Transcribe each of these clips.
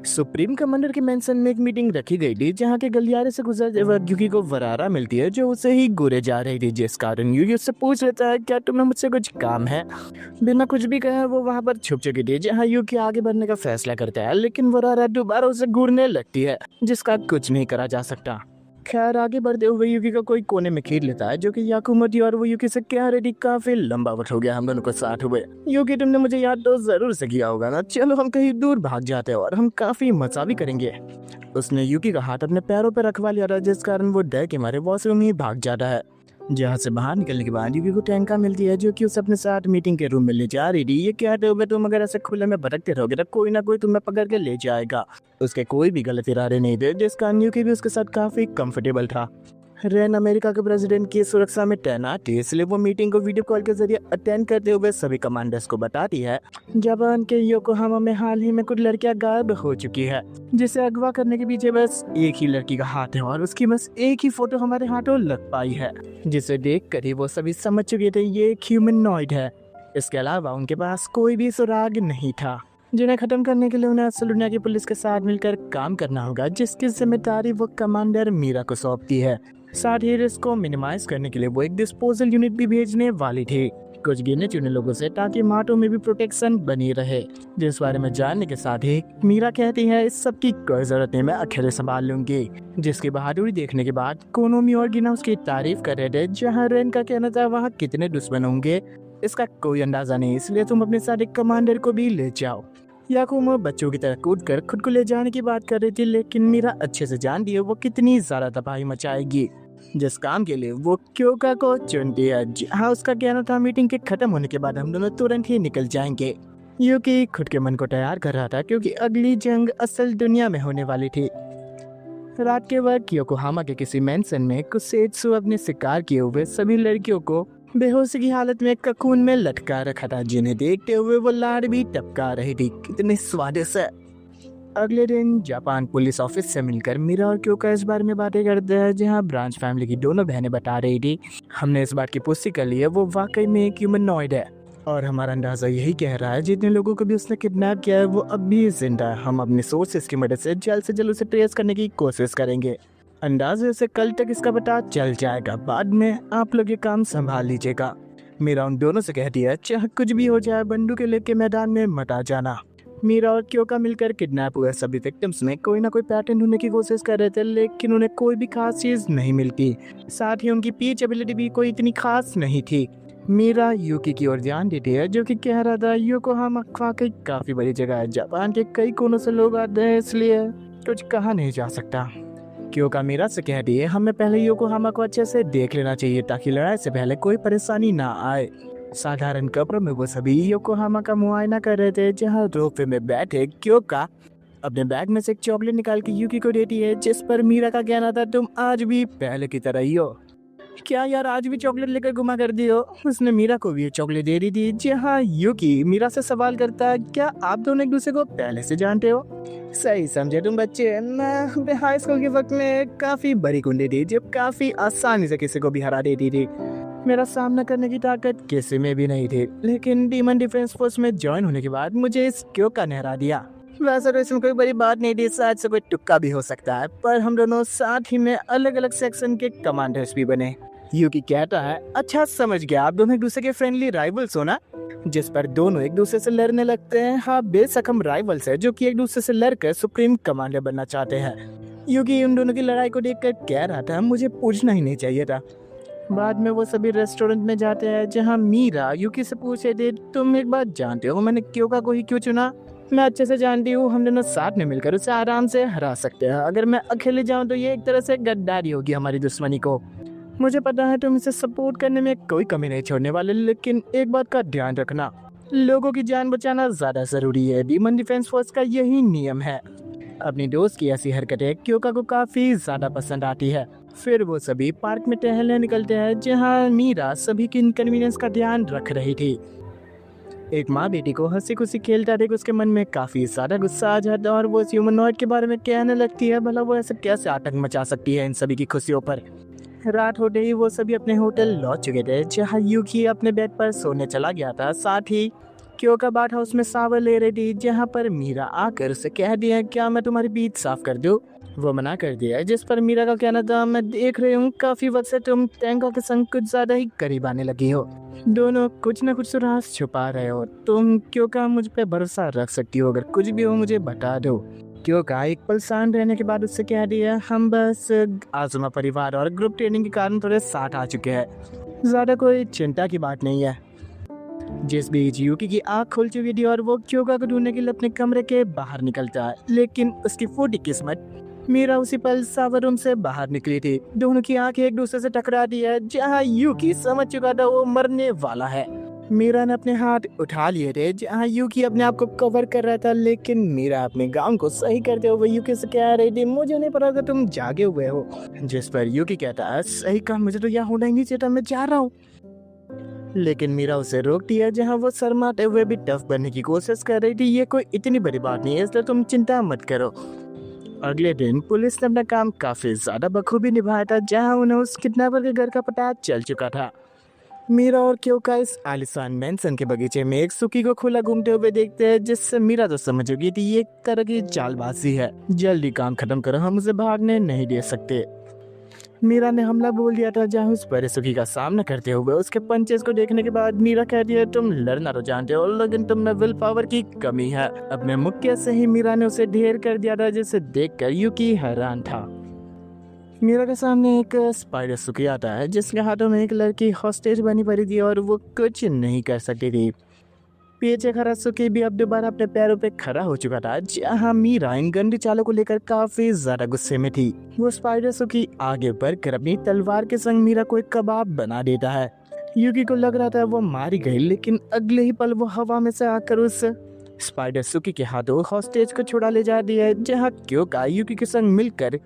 Supreme commander के mention में एक मीटिंग रखी गई थी जहां के गलियारे से गुजरते वक्त यूकी को वरारा मिलती है जो उसे ही घूरे जा रही थी, जिस कारण यूकी उससे पूछ लेता है क्या तुम्हें मुझसे कुछ काम है। बिना कुछ भी कहे वो वहां पर छुप चुकी थी जहां यूकी आगे बढ़ने का फैसला करता है, लेकिन वरारा दोबारा उसे घूरने लगती है जिसका कुछ नहीं करा जा सकता। खैर आगे बढ़ते हुए यूकी का कोई कोने में खींच लेता है जो कि याकुमो थी और वो यूकी से कह रही थी काफी लंबा वक्त हो गया हम दोनों को साथ हुए। यूकी तुमने मुझे याद तो जरूर से किया होगा ना, चलो हम कहीं दूर भाग जाते हैं और हम काफी मजा भी करेंगे। उसने यूकी का हाथ अपने पैरों पर रखवा लिया था जिस कारण वो डर के मारे वॉशरूम ही भाग जाता है। जहाँ से बाहर निकलने के बाद यूकी को टैंका मिलती है जो कि उसे अपने साथ मीटिंग के रूम में ले जा रही थी। ये कहते हुए तुम अगर ऐसे खुले में भटकते रहोगे तो कोई ना कोई तुम्हें पकड़ के ले जाएगा। उसके कोई भी गलत इरादे नहीं थे, जिस कारण यूकी भी उसके साथ काफी कंफर्टेबल था। रेन अमेरिका के प्रेसिडेंट की सुरक्षा में तैनात थी, इसलिए वो मीटिंग को वीडियो कॉल के जरिए अटेंड करते हुए सभी कमांडर्स को बताती है जापान के योकोहामा में हाल ही में कुछ लड़कियां गायब हो चुकी है, जिसे अगवा करने के पीछे बस एक ही लड़की का हाथ है और उसकी बस एक ही फोटो हमारे हाथों लग पाई है, जिसे देख कर ही वो सभी समझ चुके थे ये एक ह्यूमनॉइड है। इसके अलावा उनके पास कोई भी सुराग नहीं था, जिन्हें खत्म करने के लिए उन्हें असल दुनिया की पुलिस के साथ मिलकर काम करना होगा, जिसकी जिम्मेदारी वो कमांडर मीरा को सौंपती है। साथ ही रिस्क को मिनिमाइज करने के लिए वो एक डिस्पोजल यूनिट भी भेजने वाली थी कुछ गिने चुने लोगों से, ताकि मार्टो में भी प्रोटेक्शन बनी रहे। जिस बारे में जानने के साथ ही मीरा कहती है इस सब की कोई जरूरत नहीं, मैं अकेले संभाल लूंगी। जिसकी बहादुरी देखने के बाद कोनोमी और गिना उसकी तारीफ कर रहे थे। जहाँ रेन का कहना था वहाँ कितने दुश्मन होंगे इसका कोई अंदाजा नहीं, इसलिए तुम अपने साथ एक कमांडर को भी ले जाओ। याकुमो बच्चों की तरह कूदकर खुद को ले जाने की बात कर रही थी, लेकिन मीरा अच्छे से जानती है वो कितनी ज्यादा तबाही मचाएगी, जिस काम के लिए वो क्योका को चुनती है। हाँ, उसका कहना था मीटिंग के खत्म होने के बाद हम दोनों तुरंत ही निकल जाएंगे। यूकी खुद के मन को तैयार कर रहा था क्योंकि अगली जंग असल दुनिया में होने वाली थी। रात के वक्त योकोहामा के किसी मेंशन में कुसेत्सु अपने शिकार किए हुए सभी लड़कियों को बेहोशी की हालत में ककून में लटका रखा था, जिन्हें देखते हुए वो लाड़ भी टपका रही थी। कितने स्वादिष्ट है। अगले दिन जापान पुलिस ऑफिस से मिलकर मीरा और क्योका इस बारे में बातें करते हैं, जहां ब्रांच फैमिली की दोनों बहनें बता रही थी हमने इस बात की पुष्टि कर ली है वो वाकई में एक ह्यूमनॉइड है और हमारा अंदाजा यही कह रहा है जितने लोगों को भी उसने किडनैप किया है वो अब भी जिंदा है। हम अपने सोर्सेस की मदद से जल्द उसे ट्रेस करने की कोशिश करेंगे। अंदाजे से कल तक इसका पता चल जाएगा, बाद में आप लोग ये काम संभाल लीजिएगा। मीरा उन दोनों से कहती है चाहे कुछ भी हो जाए बंदूक लेके मैदान में मत आ जाना। मीरा और क्योका मिलकर किडनैप हुए सभी विक्टिम्स में कोई ना कोई पैटर्न ढूंढने की कोशिश कर रहे थे, लेकिन उन्हें कोई भी खास चीज नहीं मिलती। साथ ही उनकी पीच एबिलिटी भी कोई इतनी खास नहीं थी। मीरा यूकी की ओर ध्यान देती है जो कि कह रहा था योकोहामा वाकई काफी बड़ी जगह है, जापान के कई कोनों से लोग आते हैं इसलिए कुछ कहा नहीं जा सकता। क्योका मीरा से कहती है हमें पहले योकोहामा को अच्छे से देख लेना चाहिए ताकि लड़ाई से पहले कोई परेशानी ना आए। साधारण कपड़ों में वो सभी योकोहामा का मुआयना कर रहे थे, जहां रोपवे में बैठे क्योका अपने बैग में से एक चॉकलेट निकाल के यूकी को देती है, जिस पर मीरा का कहना था तुम आज भी पहले की तरह ही हो। क्या यार आज भी चॉकलेट लेकर घुमा कर दी हो। उसने मीरा को भी चॉकलेट दे दी थी, जहाँ यूकी मीरा से सवाल करता है क्या आप दोनों एक दूसरे को पहले से जानते हो। सही समझे तुम बच्चे, मैं हाई स्कूल के वक्त में काफी बड़ी कुंडी थी जब काफी आसानी से किसी को भी हरा देती थी। मेरा सामना करने की ताकत किसी में भी नहीं थी, लेकिन डीमन डिफेंस फोर्स में ज्वाइन होने के बाद मुझे इस क्योका ने हरा दिया। वैसे तो इसमें कोई बड़ी बात नहीं थी, शायद से कोई तुक्का भी हो सकता है, पर हम दोनों साथ ही में अलग अलग सेक्शन के कमांडर्स भी बने। यूकी कहता है अच्छा समझ गया, आप दोनों एक दूसरे के फ्रेंडली राइवल्स हो ना। जिस पर दोनों एक दूसरे से लड़ने लगते हैं। हाँ बेशक हम राइवल्स है जो कि एक दूसरे से लड़कर सुप्रीम कमांडर बनना चाहते हैं। यूकी उन दोनों की लड़ाई को देखकर कह रहा था मुझे पूछना ही नहीं चाहिए था। बाद में वो सभी रेस्टोरेंट में जाते हैं, जहाँ मीरा यूकी से पूछे थे तुम एक बात जानते हो मैंने क्योका को ही क्यों चुना। मैं अच्छे से जानती हूँ हम दोनों साथ में मिलकर उसे आराम से हरा सकते हैं। अगर मैं अकेले जाऊँ तो ये एक तरह से गद्दारी होगी हमारी दुश्मनी को। मुझे पता है तुम इसे सपोर्ट करने में कोई कमी नहीं छोड़ने वाले, लेकिन एक बात का ध्यान रखना लोगों की जान बचाना ज्यादा जरूरी है। डीमन डिफेंस फोर्स का यही नियम है। अपनी दोस्त की ऐसी हरकतें क्योका को काफी ज्यादा पसंद आती है। फिर वो सभी पार्क में टहलने निकलते हैं, जहाँ मीरा सभी की इनकन्वीनियंस का ध्यान रख रही थी। एक माँ बेटी को हंसी खुशी खेलता देख उसके मन में काफी ज्यादा गुस्सा आ जाता है और वो इस ह्यूमनॉइड के बारे में कहने लगती है भला वो ऐसे कैसे आतंक मचा सकती है इन सभी की खुशियों पर। रात होते ही वो सभी अपने होटल लौट चुके थे, जहाँ यूकी अपने बेड पर सोने चला गया था। साथ ही क्यों का बाट हाउस में शावर ले रही थी, जहाँ पर मीरा आकर उसे कह दिया क्या मैं तुम्हारी बीच साफ कर दूं। वो मना कर दिया, जिस पर मीरा का कहना था मैं देख रही हूँ काफी वक्त से तुम टैंका के संग कुछ ज्यादा ही करीब आने लगी हो। दोनों कुछ न कुछ राज छुपा रहे हो। तुम क्यों का मुझ पे भरोसा रख सकती हो, अगर कुछ भी हो मुझे बता दो। क्यों का एक पल शांत रहने के बाद उससे कह दिया हम बस आजुमा परिवार और ग्रुप ट्रेनिंग के कारण थोड़े साथ आ चुके हैं, ज्यादा कोई चिंता की बात नहीं है। जिस बीच यूकी की आंख खुल चुकी थी और वो क्योका को ढूंढने के लिए अपने कमरे के बाहर निकलता है, लेकिन उसकी फूटी किस्मत मीरा उसी पल सावर रूम से बाहर निकली थी। दोनों की आंखें एक दूसरे से टकरा दी है, जहाँ यूकी समझ चुका था वो मरने वाला है। मीरा ने अपने हाथ उठा लिए थे जहाँ यूकी अपने आप को कवर कर रहा था, लेकिन मीरा अपने गाउन को सही करते हुए यूकी से कह रही थी मुझे नहीं पता कि तुम जागे हुए हो। जिस पर यूकी कहता है सही कहा, मुझे तो यहाँ होना ही नहीं चाहिए, मैं जा रहा हूँ। लेकिन मीरा उसे रोकती है, जहाँ वो शर्माते हुए भी टफ बनने की कोशिश कर रही थी। ये कोई इतनी बड़ी बात नहीं है, इसलिए तुम चिंता मत करो। अगले दिन पुलिस ने अपना काम काफी ज्यादा बखूबी निभाया था, जहाँ उन्हें उस किडनैपर के घर का पता चल चुका था। मीरा और क्योका इस आलिशान मैंसन के बगीचे में एक सुकी को खुला घूमते हुए देखते हैं, जिससे मीरा तो समझ चुकी थी ये एक तरह की चालबाजी है। जल्दी काम खत्म करो, हम उसे भागने नहीं दे सकते। मीरा ने हमला बोल दिया था, जहाँ उस बड़े सुखी का सामना करते हुए उसके पंचेस को देखने के बाद मीरा कहती है तुम लड़ना तो जानते हो, लेकिन तुम में विल पावर की कमी है। अपने मुक्के से ही मीरा ने उसे ढेर कर दिया था, जिसे देखकर यूकी हैरान था। मीरा के सामने एक स्पाइडर सुखी आता है, जिसके हाथों में एक लड़की हॉस्टेज बनी पड़ी थी और वो कुछ नहीं कर सकती थी। पीछे खड़ा सुखी भी अब दोबारा अपने पैरों पे खड़ा हो चुका था, जहाँ मीरा इन गंदी चालों को लेकर काफी ज्यादा गुस्से में थी। वो स्पाइडर सुखी आगे बढ़कर अपनी तलवार के संग मीरा को एक कबाब बना देता है। यूकी को लग रहा था वो मारी गई, लेकिन अगले ही पल वो हवा में से आकर उस स्पाइडर सुखी के हाथों हॉस्टेज को छुड़ा ले जाती है, जहाँ क्योका यूकी के संग मिलकर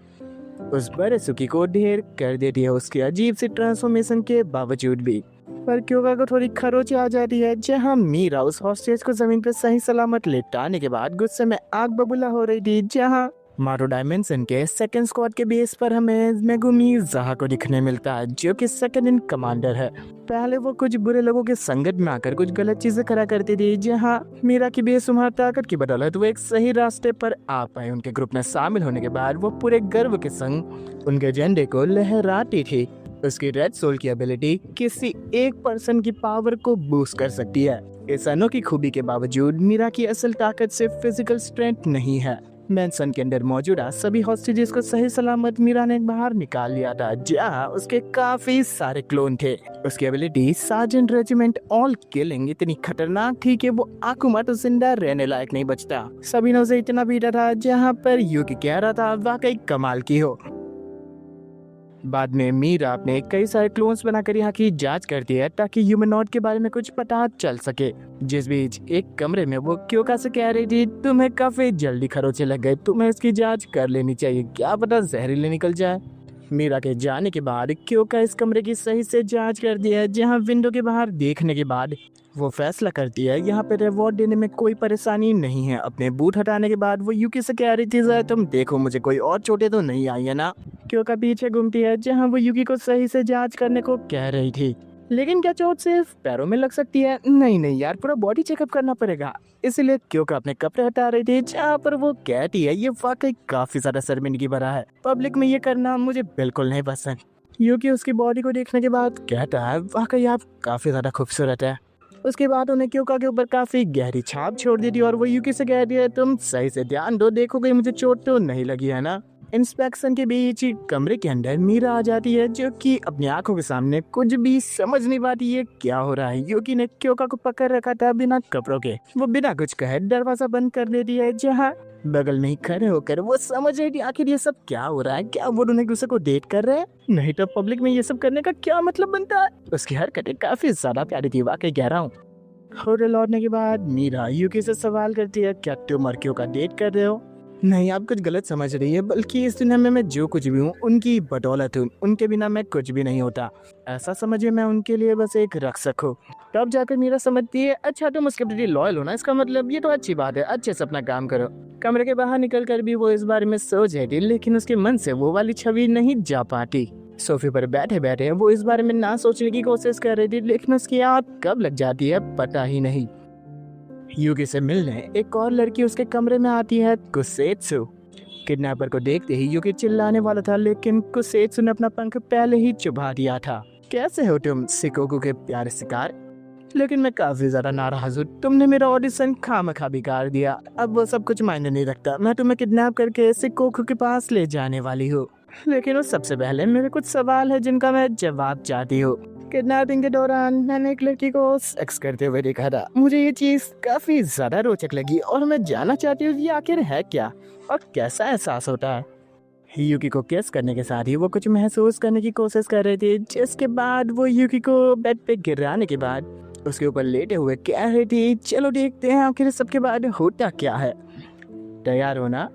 उस बड़े सुखी को ढेर कर देती है, उसकी अजीब सी ट्रांसफॉर्मेशन के बावजूद भी। पर क्योका को थोड़ी खरोच आ जाती है, जहां मीरा उस हॉस्टेज को जमीन पर सही सलामत लेटाने के बाद गुस्से में आग बबूला हो रही थी। जहां मारो डायमेंशन के सेकंड स्क्वाड के बेस पर हमें मेगुमी ज़हा को दिखने मिलता है, जो कि सेकंड इन कमांडर है। पहले वो कुछ बुरे लोगों के संगत में आकर कुछ गलत चीजें करा करती थी, जहां मीरा की बेशुमार ताकत की बदौलत वो एक सही रास्ते पर आ पाए। उनके ग्रुप में शामिल होने के बाद वो पूरे गर्व के संग उनके झंडे को लहराती थी। उसकी रेड सोल की एबिलिटी किसी एक पर्सन की पावर को बूस्ट कर सकती है। इस अनोखी खूबी के बावजूद मीरा की असल ताकत सिर्फ फिजिकल स्ट्रेंथ नहीं है। मैंसन के अंदर मौजूदा सभी हॉस्टेजेस को सही सलामत मीरा ने बाहर निकाल लिया था, जहाँ उसके काफी सारे क्लोन थे। उसकी ability sergeant regiment all killing इतनी खतरनाक थी कि वो आकुमा तो जिंदा रहने लायक नहीं बचता। सभी ने उसे इतना पीटा था, जहाँ पर यूकी कह रहा था वाकई कमाल की हो। बाद में मीरा अपने कई सारे क्लोन्स बनाकर यहाँ की जांच करती है, ताकि ह्यूमनॉइड के बारे में कुछ पता चल सके। जिस बीच एक कमरे में वो क्योका से कह रही थी तुम्हें काफी जल्दी खरोचे लग गए, तुम्हें इसकी जांच कर लेनी चाहिए, क्या पता जहरीले निकल जाए। मीरा के जाने के बाद क्योका इस कमरे की सही से जांच करती है, जहाँ विंडो के बाहर देखने के बाद वो फैसला करती है यहाँ पे रिवॉर्ड देने में कोई परेशानी नहीं है। अपने बूट हटाने के बाद वो यूकी से कह रही थी जरा तुम देखो मुझे कोई और चोटें तो नहीं आई है ना। क्योका पीछे घूमती है, जहाँ वो यूकी को सही से जांच करने को कह रही थी। लेकिन क्या चोट सिर्फ पैरों में लग सकती है? नहीं यार, पूरा बॉडी चेकअप करना पड़ेगा। इसलिए क्योंकि अपने कपड़े हटा रही थी, जहाँ पर वो कहती है ये वाकई काफी ज्यादा शर्मिंदगी भरा है, पब्लिक में ये करना मुझे बिल्कुल नहीं पसंद। यूकी उसकी बॉडी को देखने के बाद कहता है वाकई आप काफी ज्यादा खूबसूरत है। उसके बाद उन्हें क्योका के ऊपर काफी गहरी छाप छोड़ दी थी और वो यूकी से कहती है तुम सही से ध्यान दो, देखोगे मुझे चोट तो नहीं लगी है ना। इंस्पेक्शन के बीच कमरे के अंदर मीरा आ जाती है, जो कि अपनी आंखों के सामने कुछ भी समझ नहीं पाती ये क्या हो रहा है। यूकी ने क्योका को पकड़ रखा था बिना कपड़ों के। वो बिना कुछ कहे दरवाजा बंद कर देती है, जहाँ बगल में ही खड़े होकर वो समझ रही थी आखिर ये सब क्या हो रहा है। क्या वो दोनों एक दूसरे को डेट कर रहे हैं? नहीं तो पब्लिक में ये सब करने का क्या मतलब बनता है। उसकी हरकतें काफी ज्यादा प्यारी थी, वाकई कह रहा हूँ। होटल लौटने के बाद मीरा यूकी से सवाल करती है क्या तुम और क्यों का डेट कर रहे हो? नहीं, आप कुछ गलत समझ रही है, बल्कि इस दुनिया में मैं जो कुछ भी हूँ उनकी बदौलत हूँ, उनके बिना मैं कुछ भी नहीं होता। ऐसा समझिए मैं उनके लिए बस एक रक्षक हूँ। तब जाकर मीरा समझती है अच्छा तुम उसके प्रति लॉयल हो ना, इसका मतलब ये तो अच्छी बात है, अच्छे से अपना काम करो। कमरे के बाहर निकल कर भी वो इस बारे में सोच रही थी, लेकिन उसके मन से वो वाली छवि नहीं जा पाती। सोफे पर बैठे बैठे वो इस बारे में ना सोचने की कोशिश कर रही थी, लेकिन उसकी आँख कब लग जाती है पता ही नहीं। यूकी से मिलने एक और लड़की उसके कमरे में आती है, कुसेत्सु। किडनैपर को देखते ही यूकी चिल्लाने वाला था, लेकिन कुसेत्सु ने अपना पंख पहले ही चुभा दिया था। कैसे हो तुम शिकोकू के प्यारे शिकार? लेकिन मैं काफी ज्यादा नाराज हूँ, तुमने मेरा ऑडिशन खामखा बिगाड़ दिया। अब वो सब कुछ मायने नहीं रखता, मैं तुम्हें किडनैप करके शिकोकू के पास ले जाने वाली हूँ। लेकिन उस सबसे पहले मेरे कुछ सवाल है जिनका मैं जवाब चाहती हूँ। किडनैपिंग के दौरान मैंने एक लड़की को सेक्स करते हुए देखा था। मुझे ये चीज काफी ज्यादा रोचक लगी और मैं जानना चाहती हूँ ये आखिर है क्या और कैसा एहसास होता है। यूकी को किस करने के साथ ही वो कुछ महसूस करने की कोशिश कर रही थी, जिसके बाद वो यूकी को बेड पे गिराने के बाद उसके ऊपर लेटे हुए कह रही थी, चलो देखते हैं आखिर सबके बाद होता क्या है। तैयार हो ना?